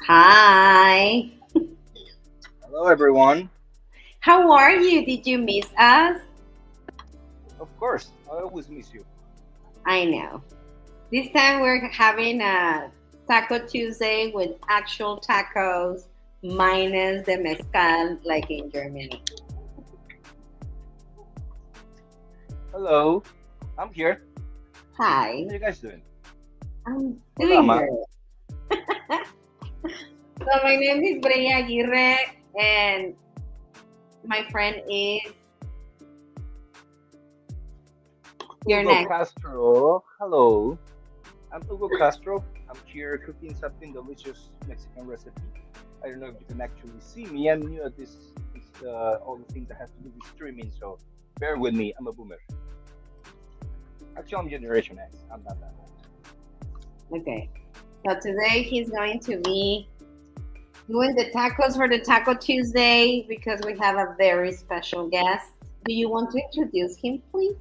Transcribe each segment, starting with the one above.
Hi. Hello, everyone. How are you? Did you miss us? Of course, I always miss you. I know. This time we're having a Taco Tuesday with actual tacos minus the mezcal like in Germany. Hello, I'm here. Hi. How you guys doing? I'm Hola, doing ma. good. So my name is Brea Aguirre and my friend is your Hugo next. Castro. Hello, I'm Hugo Castro. I'm here cooking something delicious Mexican recipe. I don't know if you can actually see me. I'm new at all the things that have to do with streaming, so bear with me. I'm a boomer. Actually, I'm Generation X. I'm not that old. Okay. So today he's going to be doing the tacos for the Taco Tuesday because we have a very special guest. Do you want to introduce him, please?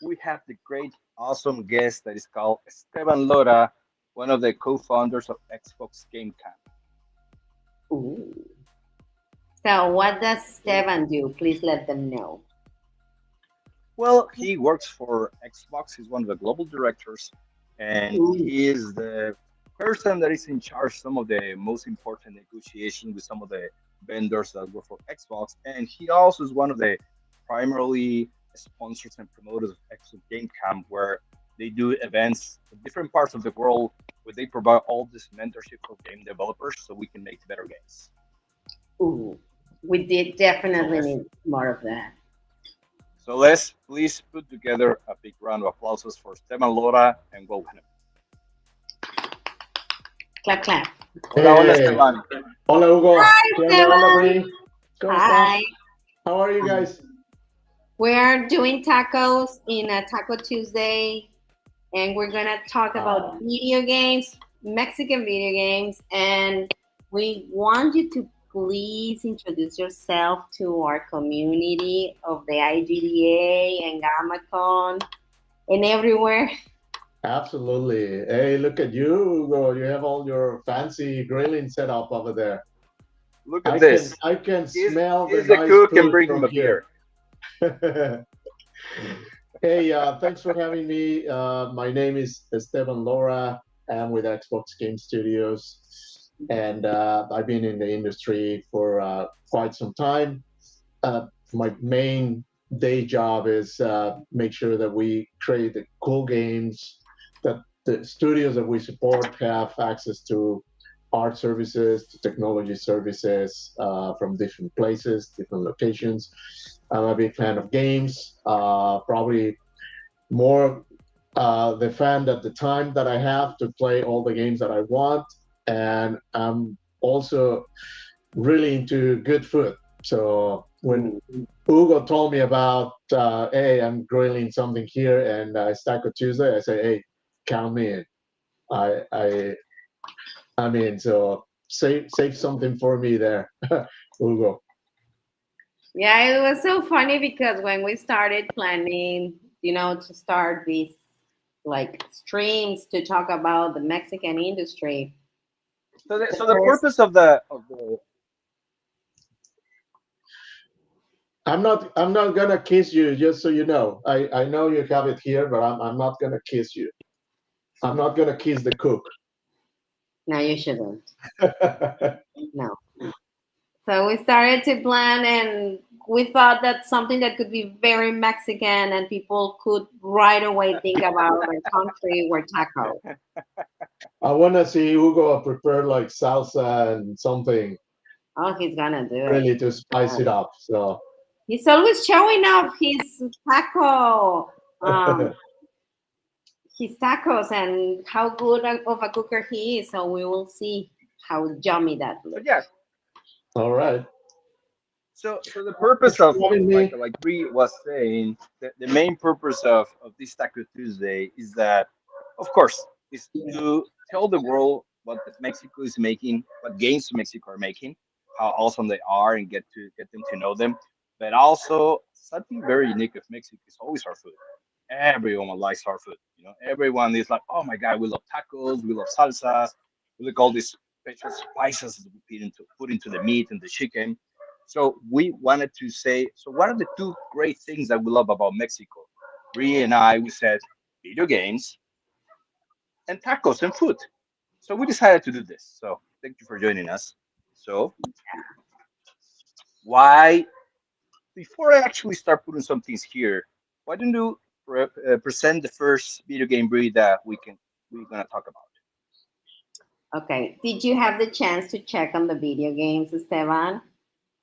We have the great, awesome guest that is called Esteban Lora, one of the co-founders of Xbox Game Camp. Ooh. So what does Stevan do? Please let them know. Well, he works for Xbox. He's one of the global directors, and Ooh. he is the person that is in charge of some of the most important negotiation with some of the vendors that work for Xbox. And he also is one of the primarily sponsors and promoters of Xbox Game Camp, where they do events in different parts of the world where they provide all this mentorship for game developers so we can make better games. Ooh. We did So definitely let's need more of that. so let's please put together a big round of applauses for Stefan Lora and welcome him. Clap, clap. Hola, hola, Hey, Esteban. hola Hugo, Hi, ¿qué onda? Hola Stevan. Bri, ¿cómo estás? Hi. How are you guys? We're doing tacos in a Taco Tuesday, and we're gonna talk about video games, Mexican video games, and we want you to please introduce yourself to our community of the IGDA and GammaCon and everywhere. Absolutely. Hey, look at you, Hugo. You have all your fancy grilling set up over there. Look at I this. can I can He's, smell the he's the nice cook and food bring him from a beer. here. Hey, thanks for having me. My name is Esteban Lora. I'm with Xbox Game Studios, and I've been in the industry for quite some time. My main day job is make sure that we create the cool games, that the studios that we support have access to art services, to technology services from different places, different locations. I'm a big fan of games, probably more the fan at the time that I have to play all the games that I want. And I'm also really into good food. So when Hugo told me about, hey, I'm grilling something here and it's Taco Tuesday, I say, hey, count me in. I, I, I'm in. So save something for me there, Hugo. Yeah, it was so funny because when we started planning, to start these like streams to talk about the Mexican industry, So the purpose of the I'm not gonna kiss you, just so you know. I know you have it here, but I'm not gonna kiss you. I'm not gonna kiss the cook. No, you shouldn't. No. So we started to plan, and we thought that something that could be very Mexican and people could right away think about our country were tacos. I wanna see Hugo prepare like salsa and something Oh, he's gonna do it. really to spice it up. So He's always showing off his tacos and how good of a cooker he is. So we will see how yummy that so looks. yeah. all right. So the purpose Thanks of for having me. like Bree was saying, the main purpose of this Taco Tuesday is that, of course, is to tell the world what Mexico is making, what games Mexico are making, how awesome they are, and get them to know them. But also something very unique of Mexico is always our food. Everyone likes our food. You know, everyone is like, oh my god, we love tacos, we love salsas, we like all these special spices that we put into the meat and the chicken. So we wanted to say, so what are the two great things that we love about Mexico? Bree and I, we said video games and tacos and food. So we decided to do this. So thank you for joining us. So why, before I actually start putting some things here, why don't you present the first video game breed that we're gonna talk about? Okay. Did you have the chance to check on the video games, Esteban?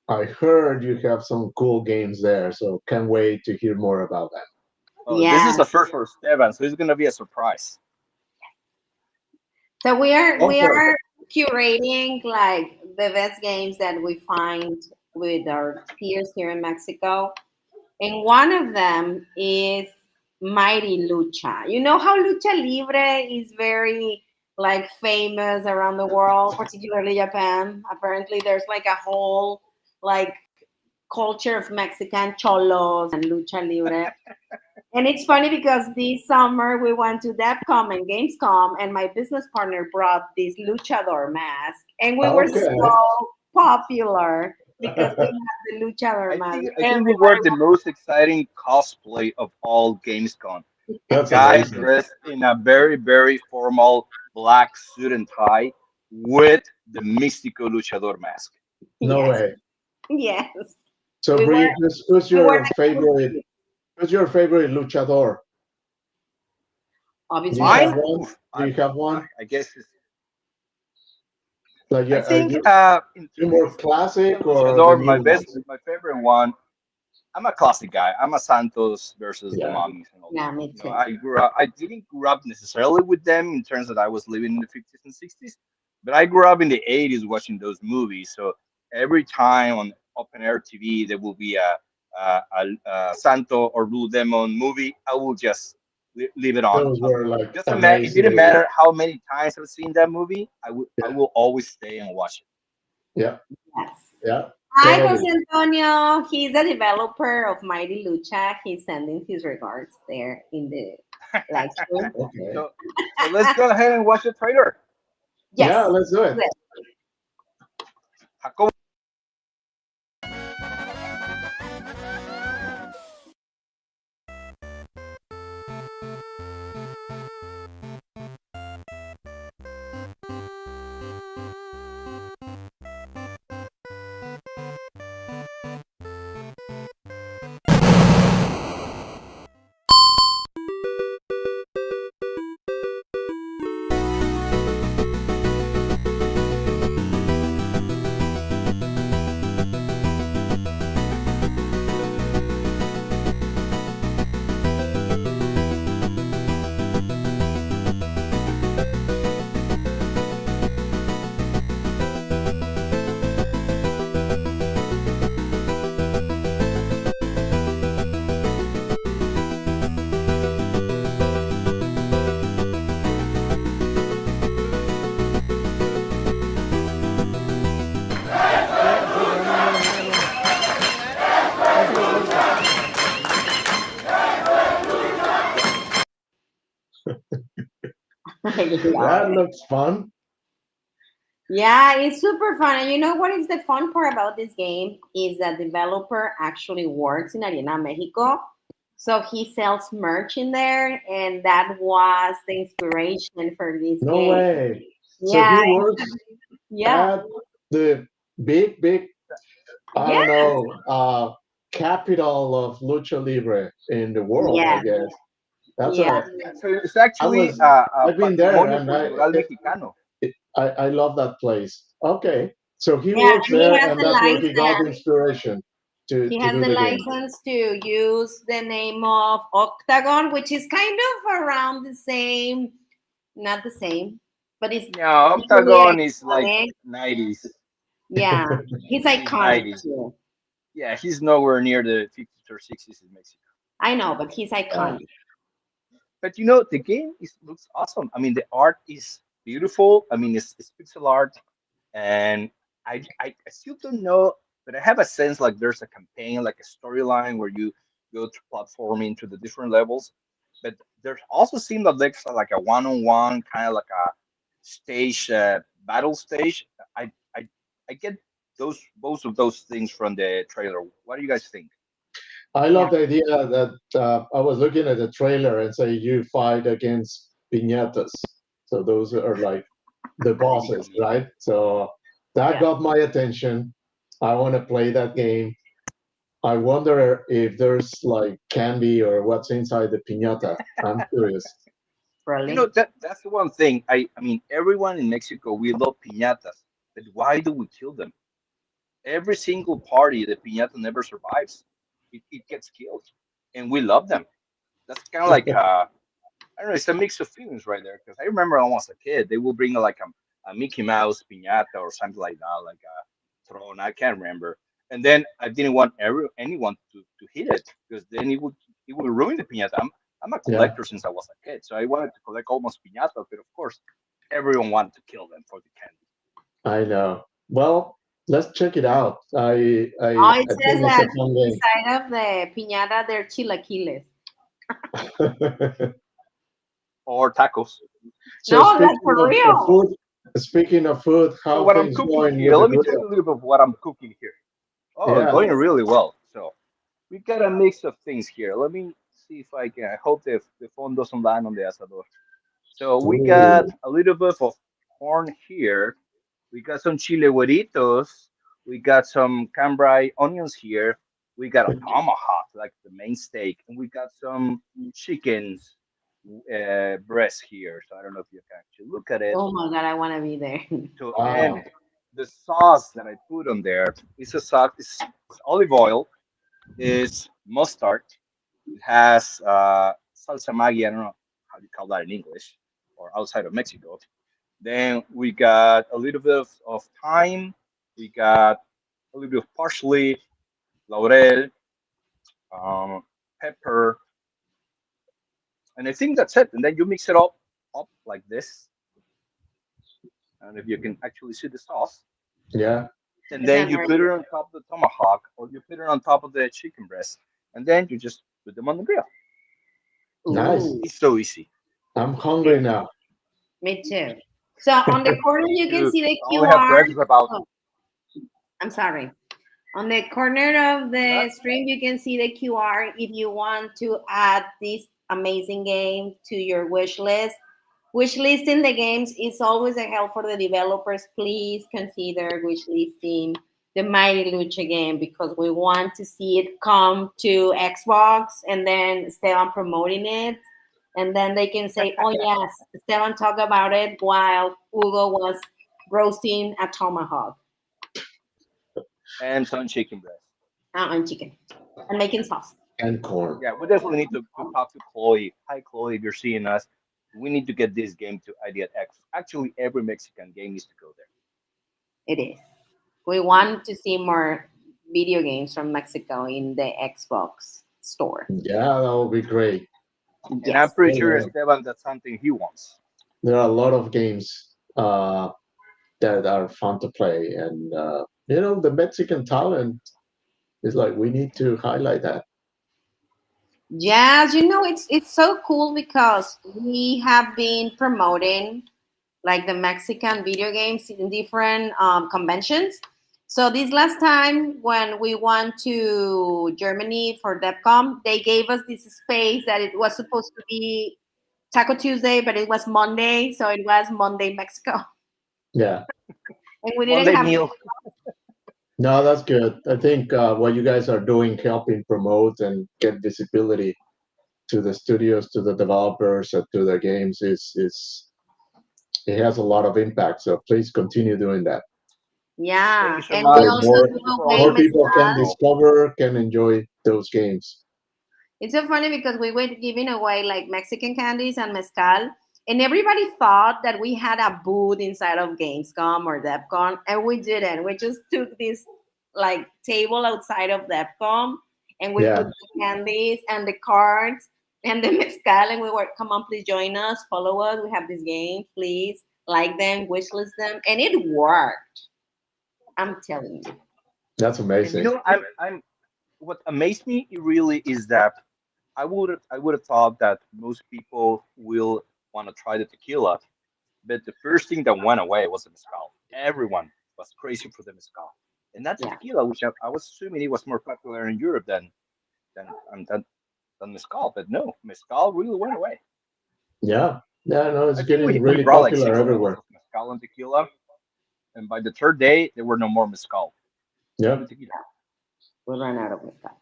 I heard you have some cool games there, so can't wait to hear more about that. Oh, this Yeah. is the first for Esteban, so it's gonna be a surprise. So we are Go we for it. are curating like the best games that we find with our peers here in Mexico. And one of them is Mighty Lucha. You know how Lucha Libre is very like famous around the world, particularly Japan. Apparently there's like a whole like culture of Mexican cholos and Lucha Libre. And it's funny because this summer we went to DevCon and Gamescom, and my business partner brought this luchador mask, and we were Okay. so popular because we had the luchador I mask. think I think we Everybody were the most exciting cosplay of all GamesCon. That's Guy amazing. dressed in a very, very formal black suit and tie with the Mystico Luchador mask. No Yes, way. yes. So, We were Bree, who's we were your favorite? Who's your favorite luchador? Do obviously you there's have Mine, one? oof, Do you have one? I guess Like, I yeah, are think you more in classic or the Luchador, new ones? my favorite one. I'm a classic guy. I'm a Santos versus the Yeah. Mummies and all yeah, that. me You know, too. I didn't grow up necessarily with them in terms that I was living in the 50s and 60s, but I grew up in the 80s watching those movies. So every time on open air TV there will be a Santo or Blue Demon movie, I will just leave it on. Those were like Doesn't matter. It didn't amazing. matter how many times I've seen that movie. I Yeah. will always stay and watch it. Yeah. Yes. Yeah. Hi, Totally. Jose Antonio. He's the developer of Mighty Lucha. He's sending his regards there in the live stream. Okay. So let's go ahead and watch the trailer. Yeah, Yes. let's do it. Yes. Jacobo. I love That it. looks fun. Yeah, it's super fun. And you know what is the fun part about this game is that developer actually works in Arena, Mexico. So he sells merch in there, and that was the inspiration for this No game. way. So he Yeah, works yeah, at the big, I yeah, don't know, capital of lucha libre in the world, I yeah, guess. That's yeah, a. So it's I actually was. a I've been there, patrimonio and cultural mexicano. I love that place. Okay, so he yeah. works And he there, has and the that's where he got the license. inspiration He to has do the the game. license to use the name of Octagon, which is kind of around the same, not the same, but it's Yeah, equally Octagon is like iconic. 90s. Yeah, he's He's iconic 90s. too. Yeah, he's nowhere near the 50s or 60s in Mexico. I know, but he's Uh, iconic. But you know, the game looks awesome. I mean, the art is beautiful. I mean, it's pixel art, and I still don't know, but I have a sense like there's a campaign, like a storyline where you go to platforming to the different levels. But there also seems that there's like a one-on-one kind of like a stage, battle stage. I I I get those both of those things from the trailer. What do you guys think? I Yeah, love the idea that I was looking at the trailer and say you fight against piñatas. So those are like the bosses, Basically, right? So that yeah. got my attention. I want to play that game. I wonder if there's like candy or what's inside the piñata. I'm curious. you know Really? that's the one thing. I mean, everyone in Mexico we love piñatas, but why do we kill them? Every single party, the piñata never survives. It gets killed, and we love them. That's kind of like I don't know. It's a mix of feelings right there. Because I remember when I was a kid, they will bring like a Mickey Mouse piñata or something like that, like a throne. I can't remember. And then I didn't want anyone to hit it because then it would ruin the piñata. I'm a Yeah, collector since I was a kid, so I wanted to collect almost piñatas, but of course, everyone wanted to kill them for the I know. Well, let's check it out. Oh, it I says think it's a that fun inside of the piñata they're chilaquiles. game. or tacos. So No, that's for real. speaking of food, So how what I'm things cooking going here, with the let me tell you grill? a little bit of what I'm cooking here. Oh, Yeah. going really well. So we got a mix of things here. Let me see if I can. I hope the phone doesn't land on the asador. So we got Ooh. a little bit of corn here. We got some chile güeritos. We got some cambrai onions here. We got a tomahawk, like the main steak, and we got some chicken's breast here. So I don't know if you can actually look at it. Oh my god, I want to be there. So and Wow. the sauce that I put on there is a sauce. It's olive oil. Is mustard. It has salsa Maggi. I don't know how you call that in English or outside of Mexico. Then we got a little bit of thyme. We got a little bit of parsley, laurel, um, pepper, and I think that's it. And then you mix it up like this. And if you can actually see the sauce, Yeah. and It's then not you very put it on top of the tomahawk, or you put it on top of the chicken breast, and then you just put them on the grill. Nice. Ooh, It's so easy. I'm hungry now. me too. So on the corner Me you can too. see the I only have QR. breakfast about Oh, I'm sorry. On the corner of that. the stream, you can see the QR if you want to add this amazing game to your wish list. Wish listing the games is always a help for the developers. Please consider wish listing the Mighty Lucha game because we want to see it come to Xbox and then Esteban promoting it. And then they can say, oh, yes, Esteban talked about it while Hugo was roasting a tomahawk And some chicken breast. and chicken and making sauce. And corn. Yeah, we definitely need to talk to Chloe. Hi, Chloe, if you're seeing us, we need to get this game to Idea X. Actually, every Mexican game needs to go there. It is. We want to see more video games from Mexico in the Xbox store. Yeah, that would be great. And I'm Yes. pretty Oh, sure yeah. Esteban, that's something he wants. There are a lot of games that are fun to play, and the Mexican talent is like we need to highlight that. Yes, it's so cool because we have been promoting like the Mexican video games in different conventions. So this last time when we went to Germany for DevCon, they gave us this space that it was supposed to be Taco Tuesday, but it was Monday, so it was Monday Mexico, Yeah. and we didn't Monday have. meal. No, that's good. I think what you guys are doing, helping promote and get visibility to the studios, to the developers, and to the games, is it has a lot of impact. So please continue doing that. Thank Yeah, you so and we much. So also more do People away more always people can mezcal. discover, can enjoy those games. It's so funny because we were giving away like Mexican candies and mezcal, and everybody thought that we had a booth inside of Gamescom or DevCon, and we didn't. We just took this like table outside of DevCon, and we Yeah. put the candies and the cards and the mezcal, and we were, come on, please join us, follow us. We have this game, please like them, wishlist them, and it worked. I'm telling you. That's And amazing. I'm what amazed me really is that I would have thought that most people will want to try the tequila, but the first thing that went away was the mezcal. Everyone was crazy for the mezcal, and that's Yeah. tequila, which I was assuming it was more popular in Europe than mezcal. But no, mezcal really went away. Yeah. Yeah, no, it's I think getting we really brought like popular 6 months everywhere. of mezcal and tequila, and by the third day there were no more mezcal, Yeah. only tequila. We ran out of mezcal.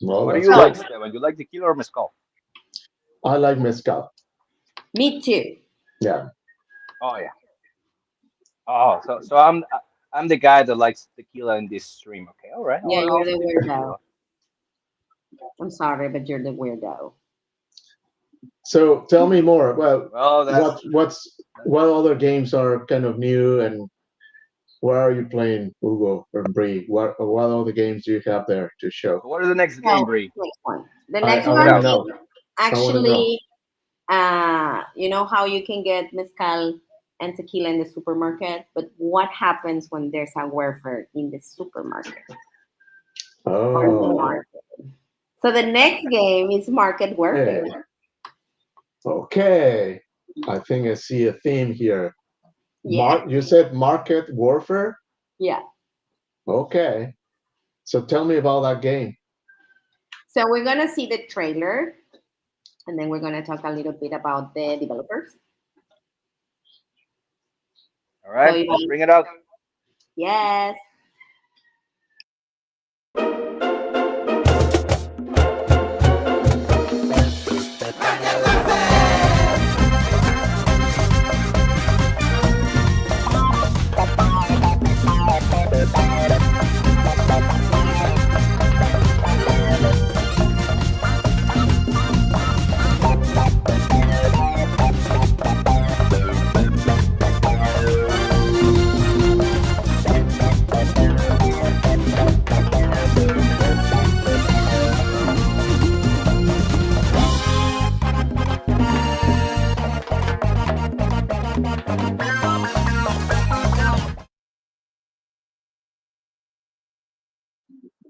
Well, What do that's you So, like, good. Esteban? You like tequila or mezcal? I like mezcal. me too. Yeah. Oh yeah. Oh, so I'm the guy that likes tequila in this stream. Okay, all right. Yeah, I'll you're the stick with weirdo. tequila. I'm sorry, but you're the weirdo. So tell me more. Well, Well, what other games are kind of new, and where are you playing, Hugo and Bree? What other games do you have there to show? what is the next game, So, Bree? next one. The I, next I Spit want one to out. is know. I want to know. actually, you know how you can get mezcal and tequila in the supermarket, but what happens when there's a warfare in the supermarket or in the Oh, market? So the next game is market warfare. okay. Okay. I think I see a theme here. Yeah, You said market warfare? yeah. Okay. So tell me about that game. So we're gonna see the trailer, and then we're gonna talk a little bit about the developers. All So right, let's Ivan, bring it out. yes.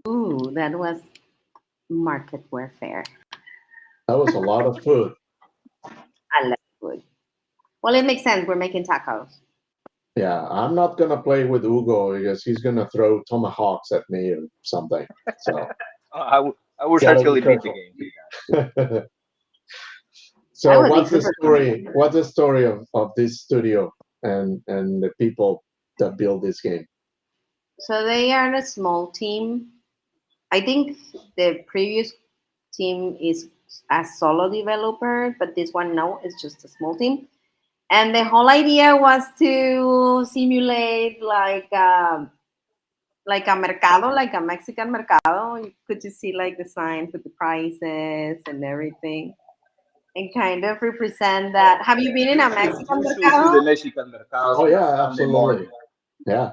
Ooh, that was market warfare. That was a lot of food. I love food. Well, it makes sense. We're making tacos. Yeah, I'm not gonna play with Hugo because he's gonna throw tomahawks at me or something. So I will gotta be certainly beat the careful. game. I So would be what's the super story? What's the story of this studio and the people that build this game? So they are a small team. I think the previous team is a solo developer, but this one no, it's just a small team. And the whole idea was to simulate like a mercado, like a Mexican mercado. You could just see like the signs with the prices and everything, and kind of represent that. Have you been in a Mexican You should see mercado? the Mexican mercados Oh on a yeah, Sunday morning. absolutely. Yeah.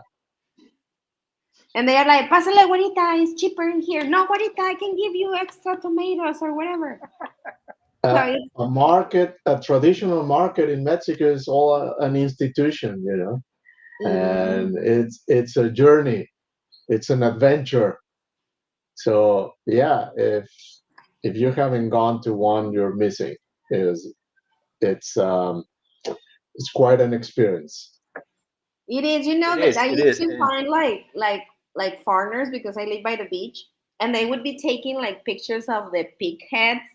And they are like, "Pásale, güerita, it's cheaper in here." No, güerita, I can give you extra tomatoes or whatever. So it's, A traditional market in Mexico is all an institution, you know, and it's a journey, it's an adventure. So yeah, if you haven't gone to one, you're missing. It's it's quite an experience. It is, you know, It that is. I It used is. to And find like foreigners because I live by the beach, and they would be taking like pictures of the pig heads,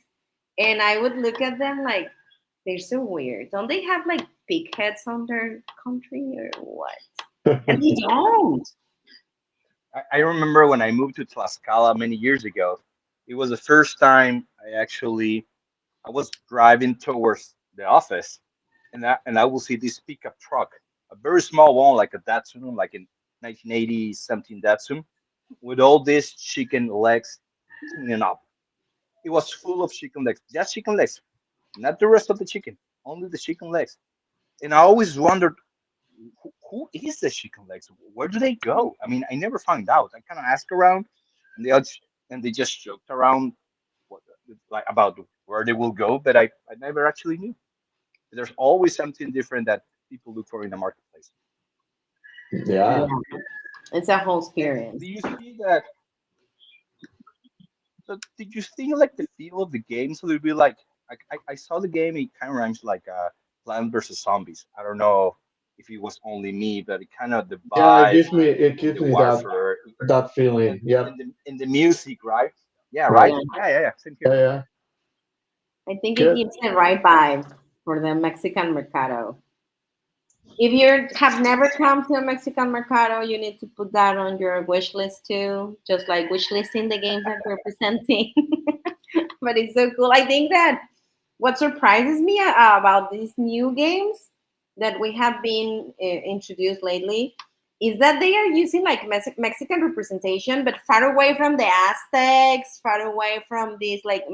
and I would look at them like they're so weird. Don't they have like pig heads on their country or what? And they don't. I remember when I moved to Tlaxcala many years ago. It was the first time I was driving towards the office, and I will see this pickup truck, a very small one, like a Datsun, like in 1980 something Datsun, with all these chicken legs hanging up. It was full of chicken legs, just chicken legs, not the rest of the chicken, only the chicken legs. And I always wondered who is the chicken legs? Where do they go? I mean, I never found out. I kind of asked around, and they just joked around what, like about where they will go, but I never actually knew. There's always something different that people look for in the marketplace. Yeah. Yeah, it's a whole And experience. do you see that? So did you see like the feel of the game? So it'd be like I saw the game. It kind of rhymes like Plant versus Zombies. I don't know if it was only me, but it kind of the Yeah, vibes it and gives the me that warfare that feeling. Yep. and the music, right? Yeah, Right. right. Yeah, Yeah. Same Yeah, here. yeah. I think it Good. gives the right vibe for the Mexican mercado. If you have never come to a Mexican mercado, you need to put that on your wish list too, just like wish listing the games that we're presenting. But it's so cool. I think that what surprises me about these new games that we have been introduced lately is that they are using like Mexican representation, but far away from the Aztecs, far away from this like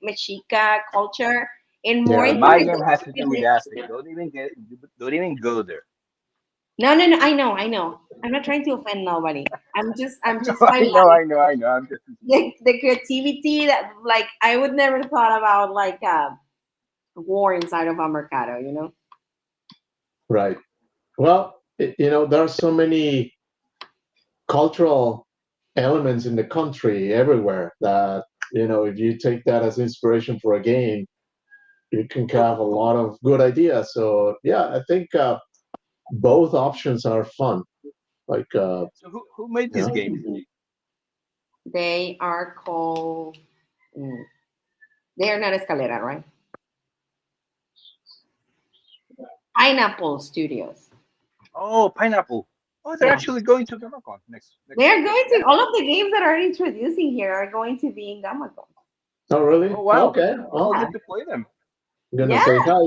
Mexica culture, and more Yeah. But into my like game has to do with the Aztec. Don't even go there. no, no, no. I know. I'm not trying to offend nobody. I'm just I know, highlighting I know, I know. I'm just the creativity that, like, I would never thought about like war inside of a mercado. You know? Right. Well, there are so many cultural elements in the country everywhere that if you take that as inspiration for a game, you can so have a lot of good ideas. So yeah, I think both options are fun. Like who made you this know, game? They are called. mm, they are not Escalera, right? Pineapple Studios. Oh, Pineapple. Oh, they're Yeah, actually going to GamaCon they next are week. going to. Yeah. All of the games that are introducing here are going to be in Gamacon. oh really? Oh wow. Okay. I'll Well, Yeah, get to play them. I'm gonna yeah. say hi.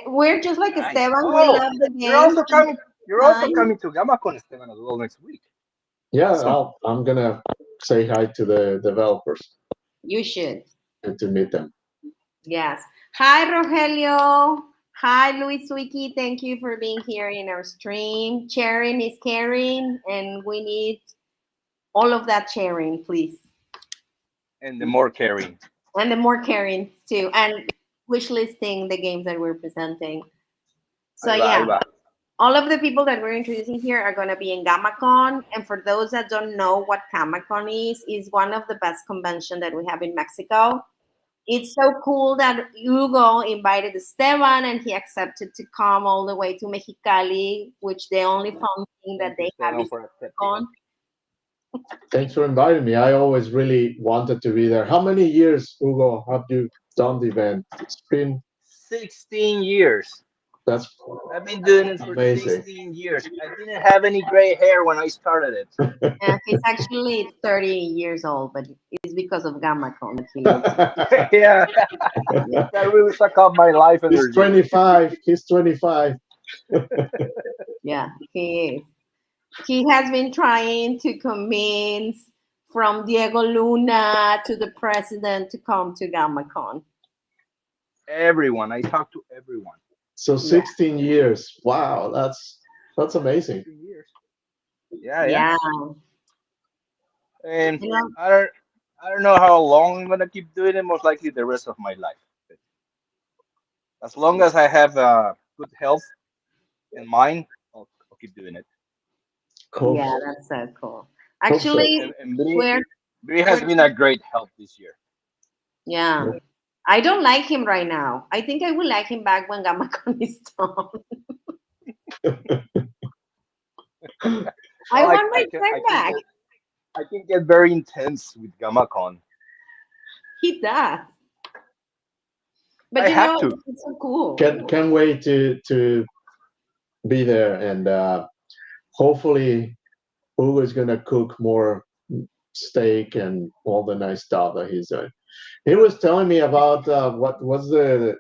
We're just like Nice. Esteban. We Oh, love the you're games also and coming. You're also time. coming to GamaCon, Esteban, as well next week. Yeah, Awesome. I'm gonna say hi to the developers. You should. Good to meet them. Yes. Hi, Rogelio. Hi, Luis Wiki. Thank you for being here in our stream. Sharing is caring, and we need all of that sharing, please. And the more caring. And the more caring, too. And wish listing the games that we're presenting. So, Ahí va, yeah, ahí va. all of the people that we're introducing here are going to be in GamaCon. And for those that don't know what GamaCon is one of the best convention that we have in Mexico. It's so cool that Hugo invited Esteban and he accepted to come all the way to Mexicali, which the only fun thing that Thank you, they have Esteban, is for accepting GamaCon. it. Thanks for inviting me. I always really wanted to be there. How many years, Hugo, have you done the event? It's been 16 years. that's I've been doing it for amazing. 16 years. I didn't have any gray hair when I started it. He's actually 30 years old, but it's because of GamaCon that he looks. Yeah, Yeah, that really suck up my life He's energy. 25. He's 25. yeah, he is. He has been trying to convince from Diego Luna to the president to come to GamaCon. Everyone, I talk to everyone. So Yeah, 16 years. Wow, that's amazing. 16 years. Yeah, yeah. yeah. And You know, I don't, I don't know how long I'm gonna keep doing it. Most likely the rest of my life. But as long as I have good health and mind, I'll keep doing it. Hope yeah, so. that's so cool. Hope so. Actually, And we're Bri has we're been a great help this year. yeah. I don't like him right now. I think I will like him back when Gamacon is done. I Well, want my friend back. I can get very intense with GammaCon. He does. But I you have know, to. it's so cool. Can't wait to be there, and hopefully Hugo is gonna cook more steak and all the nice stuff that he's doing. He was telling me about what was the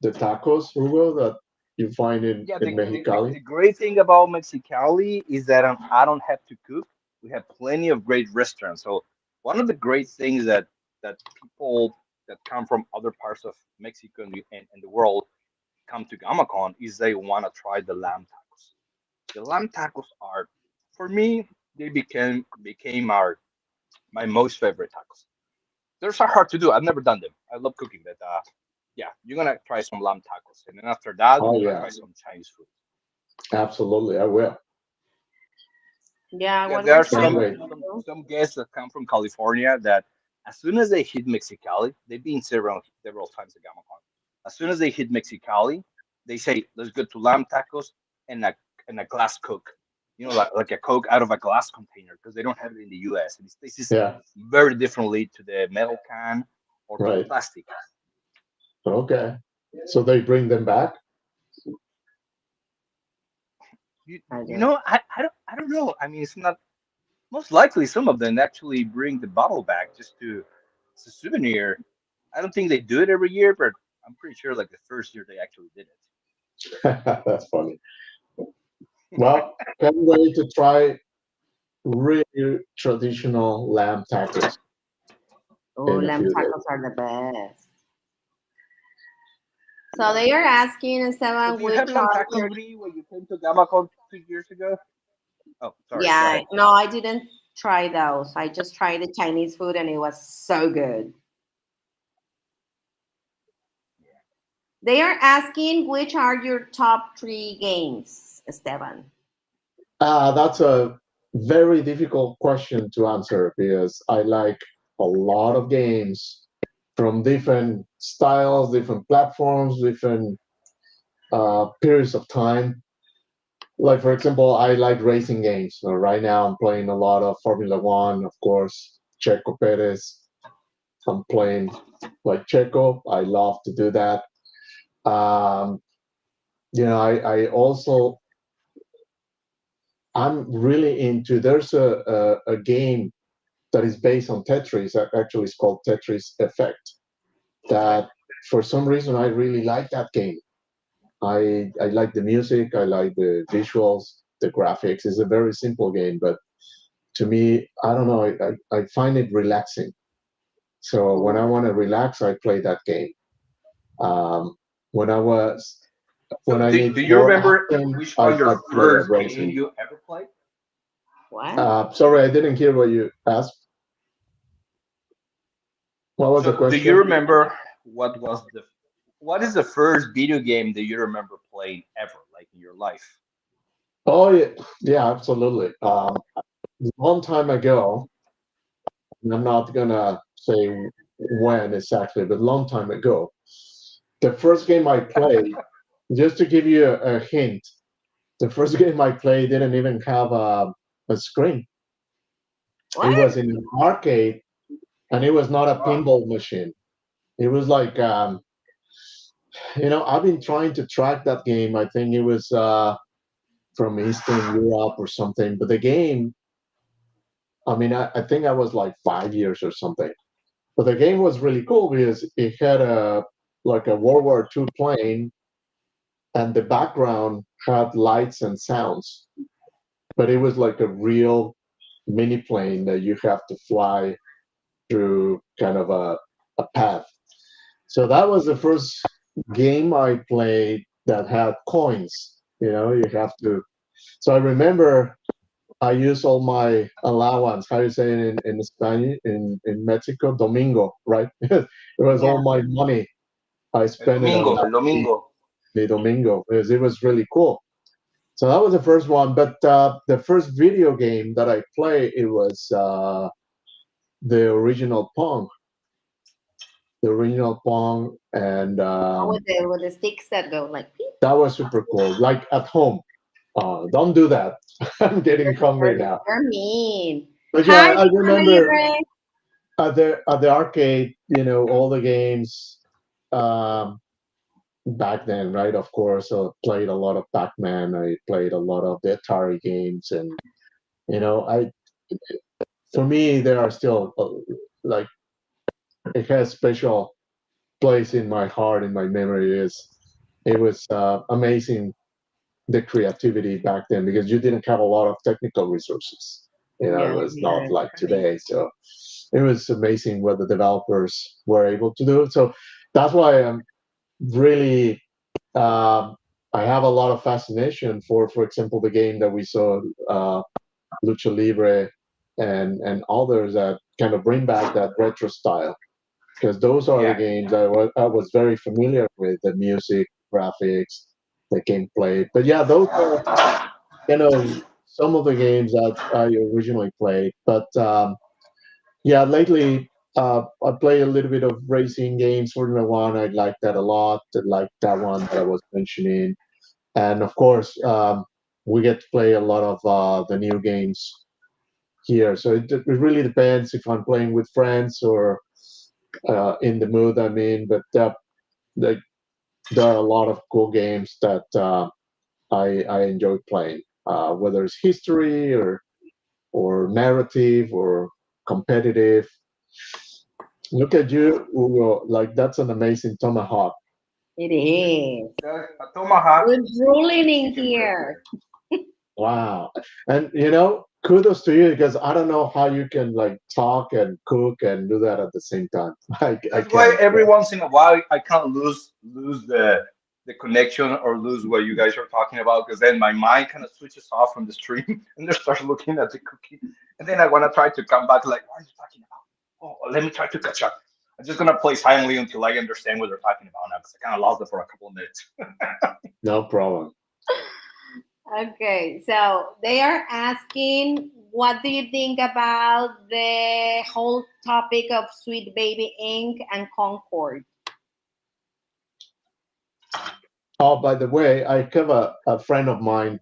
tacos, Hugo, that you find Yeah, in Mexicali. the great thing about Mexicali is that I don't have to cook. We have plenty of great restaurants. So one of the great things that people that come from other parts of Mexico and the world come to GamaCon is they want to try the lamb tacos. The lamb tacos are, for me, they became our my most favorite tacos. They're so hard to do. I've never done them. I love cooking, but yeah, you're gonna try some lamb tacos, and then after that, Oh you're gonna yeah, try some Chinese food. absolutely, I will. Yeah, Yeah, when there we're are Can't trying wait. to. some guests that come from California that as soon as they hit Mexicali, they've been several times at GamaCon. As soon as they hit Mexicali, they say, "Let's go to lamb tacos and a glass Coke." You know, like a Coke out of a glass container because they don't have it in the U.S. And it tastes Yeah, very differently to the metal can or to the right. plastic. Okay. So they bring them back. I You do. know, I don't know. I mean, it's not most likely some of them actually bring the bottle back just to as a souvenir. I don't think they do it every year, but I'm pretty sure like the first year they actually did That's funny. Well, can't wait to try really traditional lamb tacos Oh, in a lamb few days. tacos are the best. So they are asking it. Esteban Do you have which lamb are tacos, your. Bri, when you came to GamaCon 2 years ago? Oh, sorry. Go Yeah, ahead. no, I didn't try those. I just tried the Chinese food and it was so good. They are asking which are your top three games, Esteban. That's a very difficult question to answer because I like a lot of games from different styles, different platforms, different periods of time. Like, for example, I like racing games. So right now, I'm playing a lot of Formula One, of course, Checo Perez. I'm playing like Checo. I love to do that. Um, I also I'm really into. There's a game that is based on Tetris. Actually, it's called Tetris Effect. That for some reason I really like that game. I like the music. I like the visuals, the graphics. It's a very simple game, but to me, I don't know. I find it relaxing. So when I Oh, want to relax, I play that game. Um, when I was when So, I need do you more remember action, which I was your play a first game racing. you ever played? what? Sorry, I didn't hear what you asked. What was the So, do you question? remember what is the first video game that you remember playing ever, like in your life? Oh yeah, yeah, absolutely. Long time ago, and I'm not gonna say when exactly, but long time ago, the first game I played, just to give you a hint, the first game I played didn't even have a screen. It What? was in an arcade, and it was not a Wow. pinball machine. It was like, I've been trying to track that game. I think it was from Eastern Europe or something. But the game, I mean, I think I was like 5 years or something. But the game was really cool because it had a World War II plane, and the background had lights and sounds. But it was like a real mini plane that you have to fly through kind of a path. So that was the first game I played that had coins. You have to. So I remember I used all my allowance. How you say it in Spanish in Mexico? Domingo, right? It was Yeah. all my money. I spent it on that El domingo. the Domingo because it was really cool. So that was the first one. But the first video game that I played, it was the original Pong. the original Pong, and with the sticks that go like. Peep. that was super cool. Like at home. Don't do that. I'm getting hungry now. You're mean. But Hi, yeah, I remember Libre. at the arcade, all the games um, back then, right? Of course, I played a lot of Pac-Man. I played a lot of the Atari games, and I for me, there are still like it has special place in my heart, in my memory. It was amazing the creativity back then because you didn't have a lot of technical resources. It Yeah, was yeah. not like today. So it was amazing what the developers were able to do. So that's why I'm really I have a lot of fascination for example, the game that we saw, Lucha Libre, and others that kind of bring back that retro style because those are the Yeah. games I was very familiar with, the music, graphics, the gameplay. But yeah, those are some of the games that I originally played. But yeah, lately I play a little bit of racing games. Formula One, I like that a lot. I like that one that I was mentioning, and of course we get to play a lot of the new games here. So it really depends if I'm playing with friends or in the mood I'm in. But like there are a lot of cool games that I enjoy playing, whether it's history or narrative or competitive. Look at you, Hugo. Like that's an amazing tomahawk. It is. A tomahawk. We're drooling in Chicken breast. here. Wow. And kudos to you because I don't know how you can like talk and cook and do that at the same time. I That's why can't. every once in a while I can't lose the connection or lose what you guys are talking about because then my mind kind of switches off from the stream and just starts looking at the cookie. And then I want to try to come back like, what are you talking about? Oh, let me try to catch up. I'm just gonna play silently until I understand what they're talking about now because I kind of lost it for a couple of minutes. No problem. Okay, so they are asking, what do you think about the whole topic of Sweet Baby Inc. and Concord? Oh, by the way, I have a friend of mine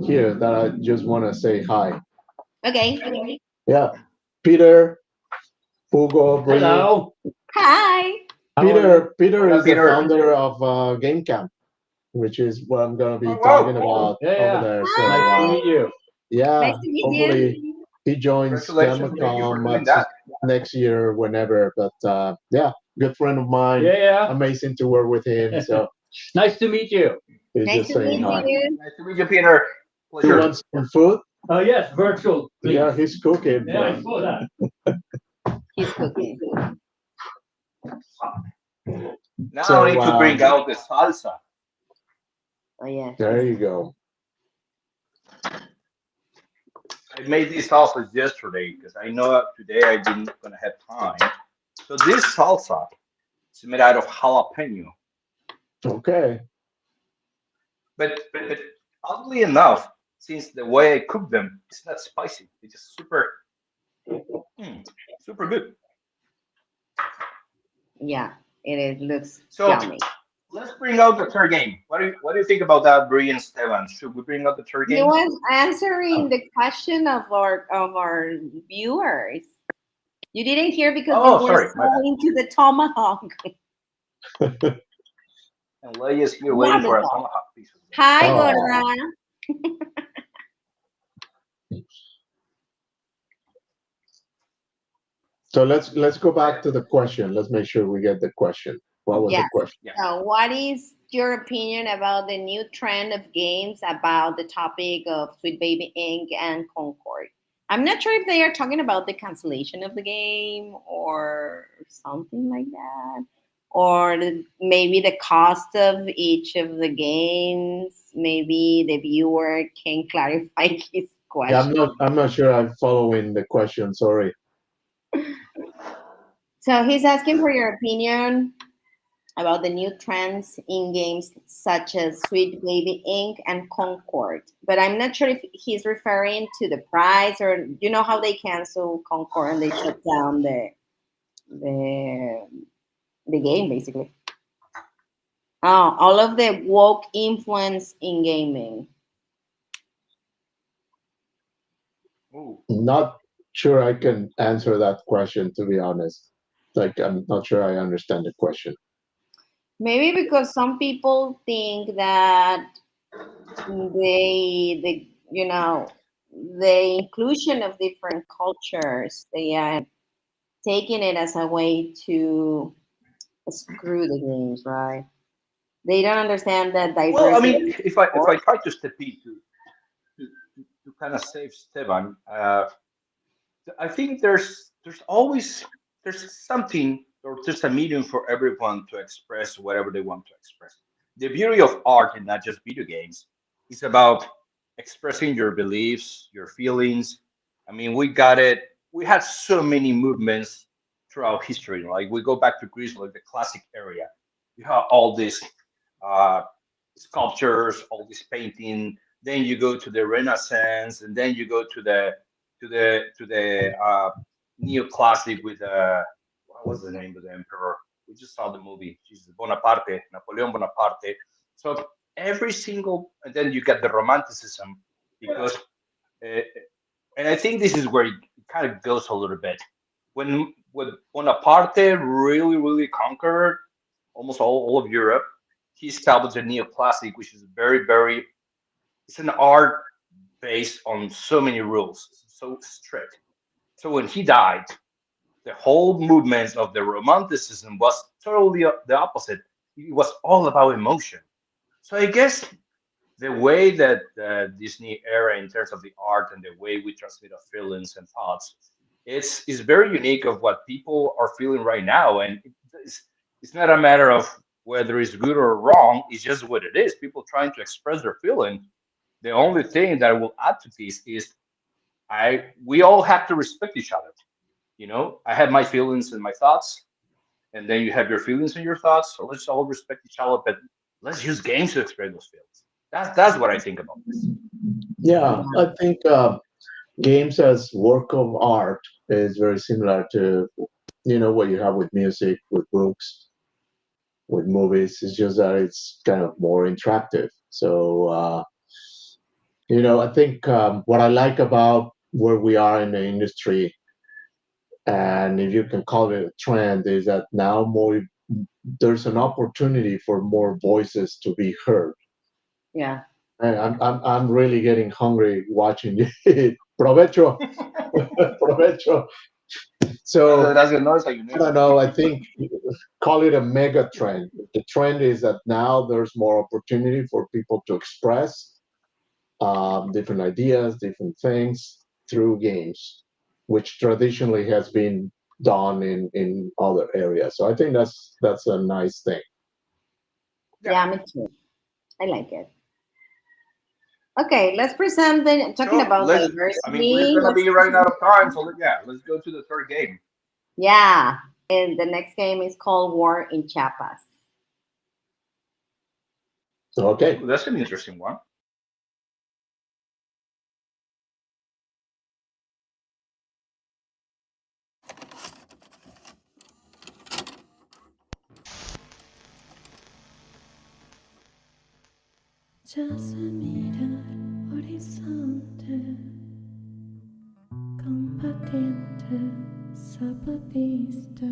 here that I just want to say hi. Okay. Yeah, Peter, Hugo, Bree. Hello. Hi. How are you? Peter Hola, is the Peter. founder of Game Camp, which is what I'm going to be Oh, wow. talking about Yeah, over yeah. there. So, Nice to meet you. yeah, Nice to meet hopefully you. he joins Congratulations. Thank you for doing Gamacom that. next year, whenever. But yeah, good friend of mine. Yeah, yeah. Amazing to work with him. So Nice to meet you. he's Nice just to saying meet hi. you. Nice to meet you, Peter. You Pleasure. want some food? Oh, yes, virtual, please. Yeah, he's cooking. Yeah, I saw that. He's cooking. Now So, I need to bring out the salsa. Oh, yeah. there you go. I made this salsa yesterday because I know today I didn't gonna have time. So this salsa is made out of jalapeno, Okay. but oddly enough, since the way I cook them, it's not spicy. It's just super good. Yeah, it is. Looks So yummy. let's bring out the third game. What do you think about that, Brie and Stevan? Should we bring out the third He game? was answering the question of our viewers. You didn't hear because you Oh, were sorry, my so bad. into the tomahawk. And Leia is here waiting for a Wonderful. tomahawk piece. Hi, Oh. Gorda. So let's go back to the question. Let's make sure we get the question. What was the Yes. question? Yeah. So, what is your opinion about the new trend of games about the topic of Sweet Baby Inc. and Concord? I'm not sure if they are talking about the cancellation of the game or something like that, or maybe the cost of each of the games. Maybe the viewer can clarify his Yeah, question. I'm not sure I'm following the question. Sorry. So he's asking for your opinion about the new trends in games such as Sweet Baby Inc. and Concord. But I'm not sure if he's referring to the price or you know how they cancel Concord and they shut down the the game, basically. Oh, all of the woke influence in gaming. Oh, Not sure I can answer that question, to be honest. Like, I'm not sure I understand the question. Maybe because some people think that the the inclusion of different cultures, they are taking it as a way to screw the games, right? They don't understand that well, I mean, diversity. if I try to step in to kind of save Esteban, I think there's always there's something or there's a medium for everyone to express whatever they want to express. The beauty of art and not just video games is about expressing your beliefs, your feelings. I mean, we got it. We had so many movements throughout history. Like we go back to Greece, like the classic area. You have all these uh, sculptures, all this painting. Then you go to the Renaissance, and then you go to the neoclassic with what was the name of the emperor? We just saw the movie. Jesus Bonaparte, Napoleon Bonaparte. So every single, and then you get the Romanticism because, uh, and I think this is where it kind of goes a little bit. When Bonaparte really conquered almost all of Europe, he established a neoclassic, which is very it's an art based on so many rules, so strict. So when he died, the whole movement of the Romanticism was totally the opposite. It was all about emotion. So I guess the way that the Disney era, in terms of the art and the way we transmit our feelings and thoughts, it's is very unique of what people are feeling right now, and it's not a matter of whether it's good or wrong. It's just what it is. People trying to express their feeling. The only thing that will add to this is I we all have to respect each other. I have my feelings and my thoughts, and then you have your feelings and your thoughts. So let's all respect each other, but let's use games to express those feelings. That's what I think about this. Yeah, I think games as work of art is very similar to what you have with music, with books, with movies. It's just that it's kind of more interactive. So I think what I like about where we are in the industry, and if you can call it a trend, is that now there's an opportunity for more voices to be heard. Yeah. And I'm really getting hungry watching it. Provecho, provecho. So That's the noise that you I need. don't know. I think call it a mega trend. The trend is that now there's more opportunity for people to express different ideas, different things through games, which traditionally has been done in other areas. So I think that's a nice thing. Yeah. Yeah, me too. I like it. Okay, let's present the talking So about let's. I mean, we're diversity. gonna Let's be running out of time. So yeah, let's go to the third game. yeah, and the next game is called War in Chiapas. So okay. Ooh, that's an interesting one. Ya sé mirar horizonte combatiente, zapatista.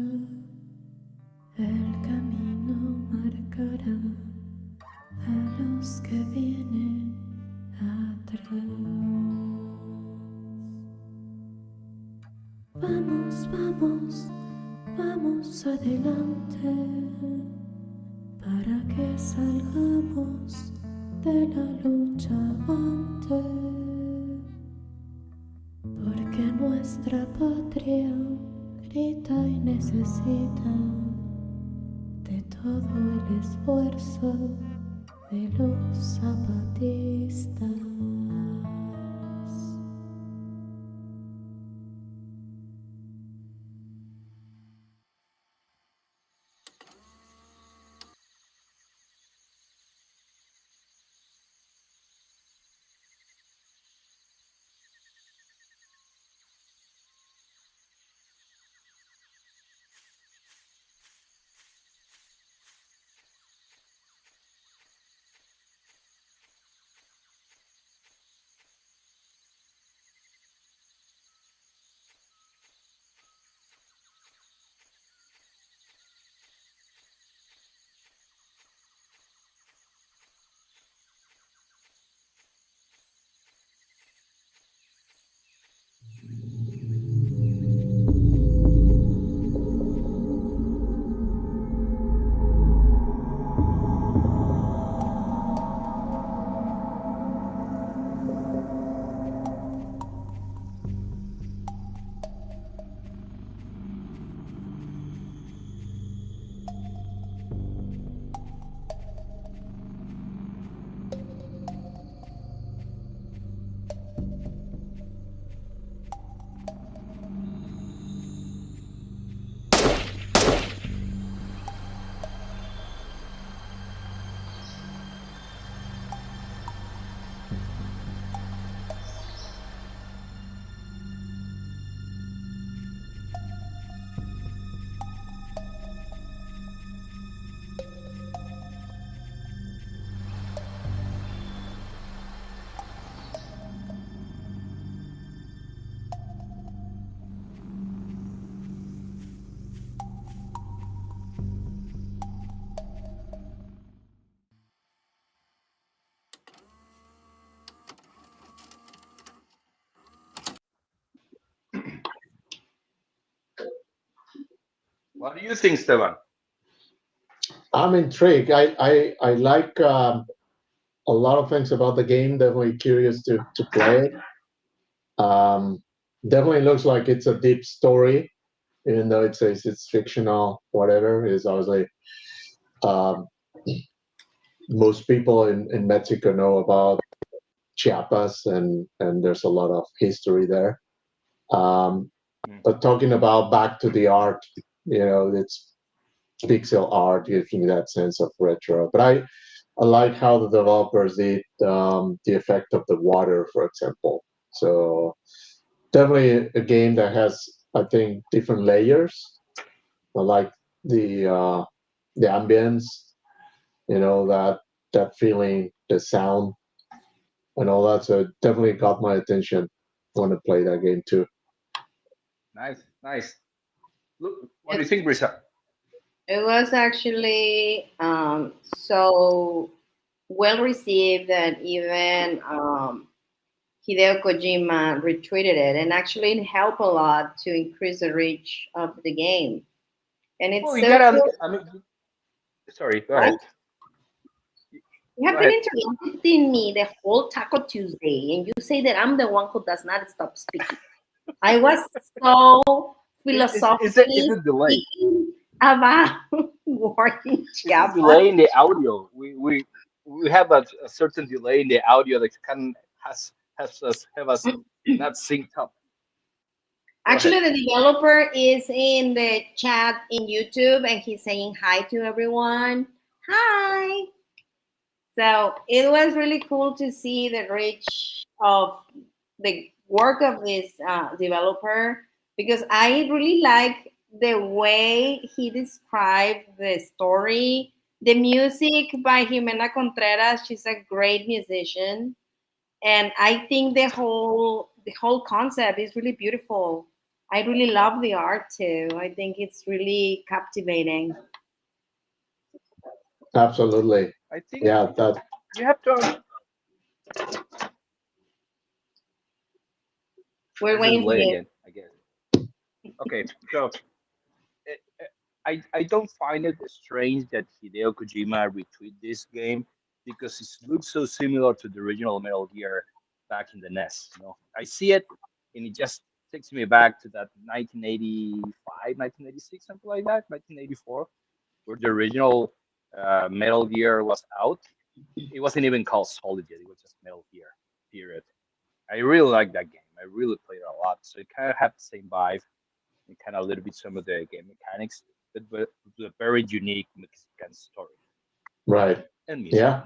El camino marcará a los que vienen atrás. Vamos, vamos adelante para que salgamos de la lucha avante, porque nuestra patria grita y necesita de todo el esfuerzo de los zapatistas. What do you think, Esteban? I'm intrigued. I like a lot of things about the game. Definitely curious to play it. Definitely looks like it's a deep story, even though it says it's fictional. Whatever is obviously um, most people in Mexico know about Chiapas, and there's a lot of history there. But talking about back to the art, it's pixel art, gives me that sense of retro. But I like how the developers did the effect of the water, for example. So definitely a game that has, I think, different layers. I like the ambience, that feeling, the sound, and all that. So it definitely got my attention. I want to play that game too. Nice, nice. Look, what do you think, Brisa? It was actually so well received that even Hideo Kojima retweeted it, and actually it helped a lot to increase the reach of the game. And Well, it's you so gotta. cool. I mean, sorry. Go Right? ahead. You Go have been ahead. interrupting me the whole Taco Tuesday, and you say that I'm the one who does not stop speaking. I was so It's philosophically a delay. speaking about working It's a Chiapas. delay in the audio. We have a certain delay in the audio that can has us have us not synced up. Go ahead. Actually, the developer is in the chat in YouTube and he's saying hi to everyone. Hi. So it was really cool to see the reach of the work of this developer because I really like the way he described the story. The music by Jimena Contreras, she's a great musician. And I think the whole concept is really beautiful. I really love the art too. I think it's really captivating. Absolutely. I think Yeah, that you have to. We're There's a waiting for delay you. again, I guess. Okay, so I don't find it strange that Hideo Kojima retweet this game because it looks so similar to the original Metal Gear back in the NES. I see it and it just takes me back to that 1985, 1986, something like that, 1984, where the original Metal Gear was out. It wasn't even called Solid yet; it was just Metal Gear. Period. I really like that game. I really played it a lot, so it kind of had the same vibe and kind of a little bit some of the game mechanics, but with a very unique Mexican story right. and music. Yeah,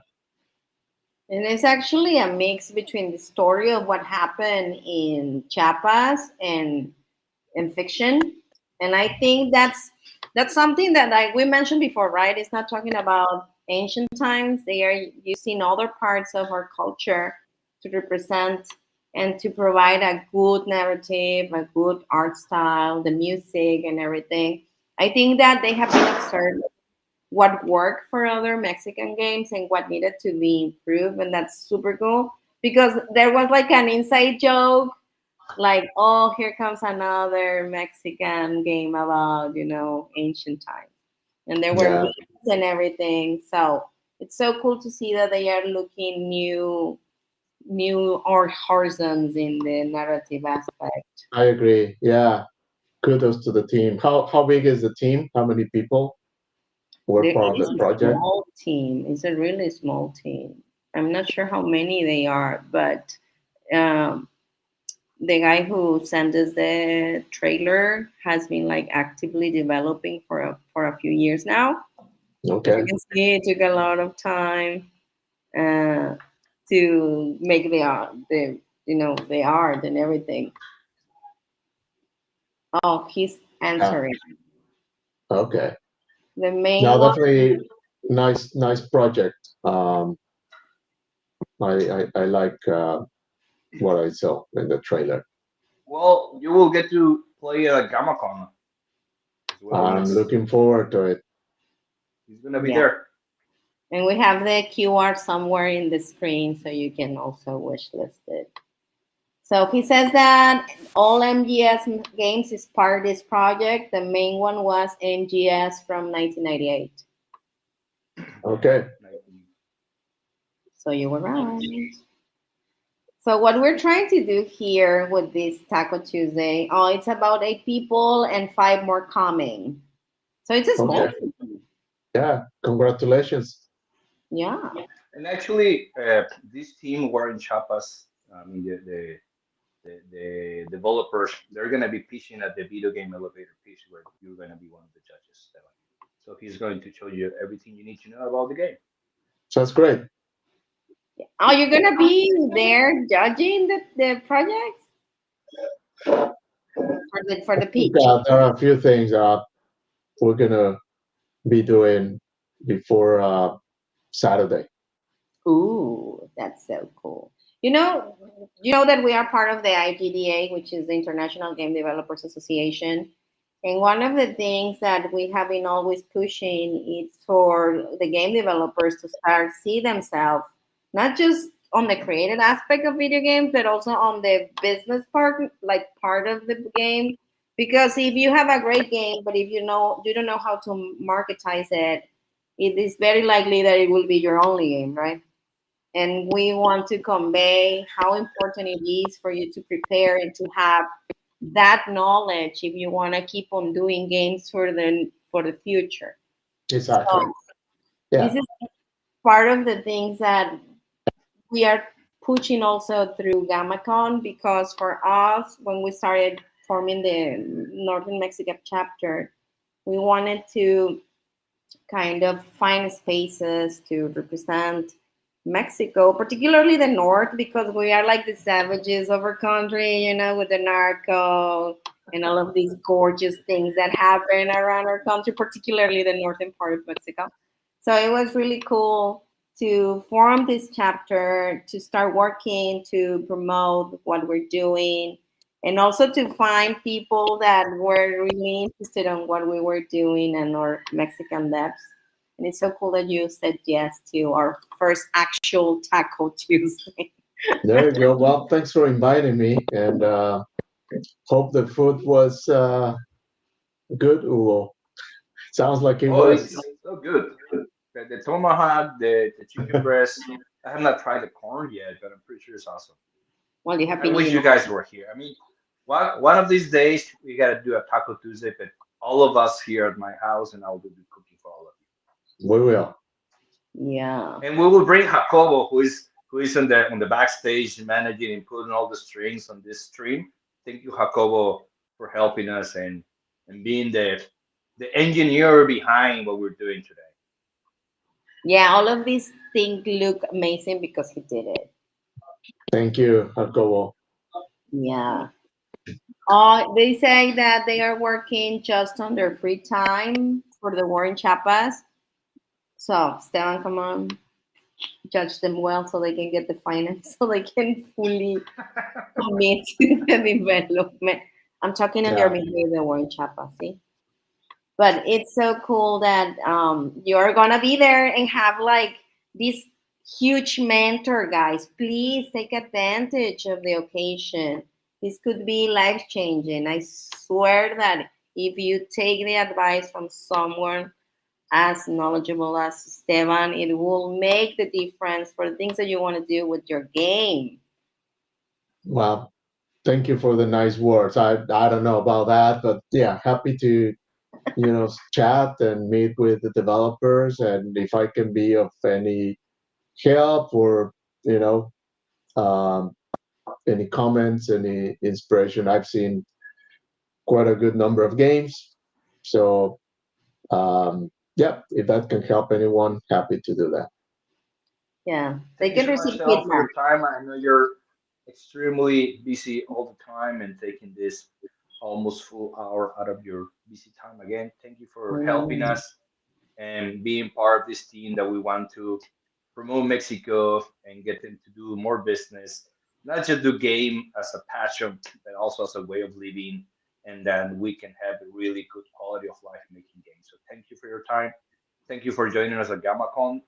And it's actually a mix between the story of what happened in Chiapas and fiction. And I think that's something that like we mentioned before, right? It's not talking about ancient times. They are using other parts of our culture to represent and to provide a good narrative, a good art style, the music and everything. I think that they have been observed what worked for other Mexican games and what needed to be improved, and that's super cool because there was like an inside joke like, oh, here comes another Mexican game about, ancient times. And there were yeah, memes and everything. So it's so cool to see that they are looking new or horizons in the narrative aspect. I agree. Yeah, kudos to the team. How big is the team? How many people were It part of is the a project? small team. It's a really small team. I'm not sure how many they are, but um, the guy who sent us the trailer has been like actively developing for a few years now. As you Okay. can see, it took a lot of time uh, to make the art and everything. Oh, he's Yeah. answering. Okay. The main Now, one. definitely nice project. I like what I saw in the trailer. Well, you will get to play GammaCon as well. I'm looking forward to it. He's gonna be Yeah, there. and we have the QR somewhere in the screen, so you can also wish list it. So he says that all MGS games is part of this project. The main one was MGS from 1998. Okay. So you were right. So what we're trying to do here with this Taco Tuesday, it's about 8 people and 5 more coming. So it's a small Okay. Yeah. Congratulations. Yeah. And actually, this team were in Chiapas. The developers, they're gonna be pitching at the video game elevator pitch where you're gonna be one of the judges, Esteban. So he's going to show you everything you need to know about the game. Sounds great. Oh, you're gonna be there judging the projects for the pitch. Yeah, there are a few things we're gonna be doing before Saturday. Ooh, that's so cool. You know that we are part of the IGDA, which is the International Game Developers Association. And one of the things that we have been always pushing is for the game developers to start see themselves not just on the creative aspect of video games, but also on the business part, like part of the game. Because if you have a great game, but if you don't know how to marketize it, it is very likely that it will be your only game, right? And we want to convey how important it is for you to prepare and to have that knowledge if you want to keep on doing games for the future. Exactly. So Yeah. this is part of the things that we are pushing also through GammaCon, because for us, when we started forming the Northern Mexico chapter, we wanted to kind of find spaces to represent Mexico, particularly the North, because we are like the savages of our country, with the narco and all of these gorgeous things that happen around our country, particularly the northern part of Mexico. So it was really cool to form this chapter, to start working to promote what we're doing, and also to find people that were really interested in what we were doing and our Mexican depths. And it's so cool that you said yes to our first actual Taco Tuesday. There you go. Well, thanks for inviting me, and hope the food was good, Hugo. Sounds like it Oh, was. it's so good. The tomahawk, the chicken breast. I have not tried the corn yet, but I'm pretty sure it's awesome. Well, you have I been wish eating. you guys were here. I mean, one of these days we gotta do a Taco Tuesday, but all of us here at my house, and I'll be cooking for all of you. We will. Yeah. And we will bring Jacobo, who is on the backstage managing and putting all the strings on this stream. Thank you, Jacobo, for helping us and being the engineer behind what we're doing today. Yeah, all of these things look amazing because he did it. Thank you, Jacobo. Yeah. They say that they are working just on their free time for the war in Chiapas. So, Esteban, come on, judge them well so they can get the finance, so they can fully commit to the development. I'm talking on their Yeah. behalf, the war in Chiapas, see? But it's so cool that you're gonna be there and have like this huge mentor, guys. Please take advantage of the occasion. This could be life changing. I swear that if you take the advice from someone as knowledgeable as Esteban, it will make the difference for the things that you want to do with your game. Well, thank you for the nice words. I don't know about that, but yeah, happy to chat and meet with the developers, and if I can be of any help or you know um, any comments, any inspiration. I've seen quite a good number of games, so yeah, if that can help anyone, happy to do that. Yeah, they Thank you can so much, receive Esteban, for feedback. your time. I know you're extremely busy all the time and taking this almost full hour out of your busy time again. Thank you for helping Mm. us and being part of this team that we want to promote Mexico and get them to do more business, not just do game as a passion, but also as a way of living, and then we can have a really good quality of life making games. So thank you for your time. Thank you for joining us at GammaCon.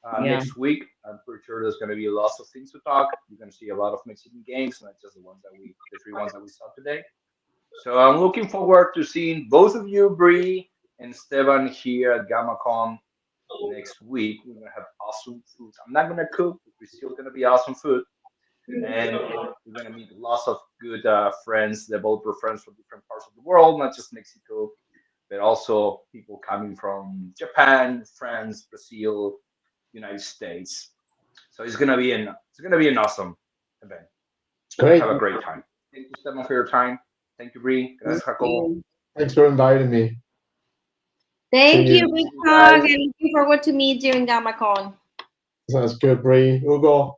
Yeah. next week. I'm pretty sure there's going to be lots of things to talk. You're going to see a lot of Mexican games, not just the 3 ones that we saw today. So I'm looking forward to seeing both of you, Bree and Esteban, here at GammaCon next week. We're going to have awesome food. I'm not going to cook, but we're still going to be awesome food. And we're going to meet lots of good friends. They're both friends from different parts of the world, not just Mexico, but also people coming from Japan, France, Brazil, United States. So it's going to be an awesome event. Great. Have a great time. Thank you, Stefan, for your time. Thank you, Bree. Gracias, Jacobo. Thanks for inviting me. Thank See you, you. big You guys. hug, and looking forward to meet you in GammaCon. Sounds good, Bree, Hugo,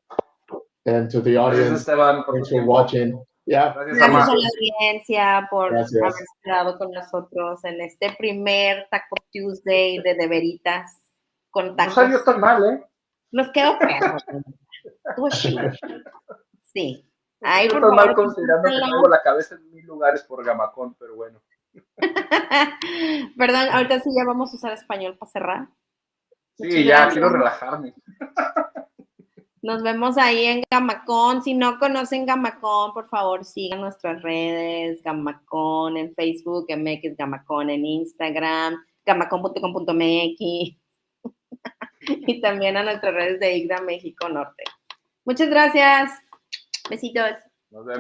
and to the Gracias, audience. Esteban, por Thanks tu for tiempo. watching. Yeah. Gracias, Gracias Ama. a la audiencia por Gracias. haber estado con nosotros en este primer Taco Tuesday de veritas con No tacos. salió tan mal, ¿eh? Nos quedó perro. Estuvo chido. Sí. No Ay, salió por tan mal favor, considerando que compártanlo. traigo la cabeza en 1000 lugares por GammaCon, pero bueno. Perdón, ahorita sí ya vamos a usar español para cerrar. Sí, Muchas ya gracias. quiero relajarme. Nos vemos ahí en GammaCon. Si no conocen GammaCon, por favor, sigan nuestras redes. GammaCon en Facebook, MX GammaCon en Instagram, gammacon.com.mx y también a nuestras redes de IGDA México Norte. Muchas gracias. Besitos. Nos vemos.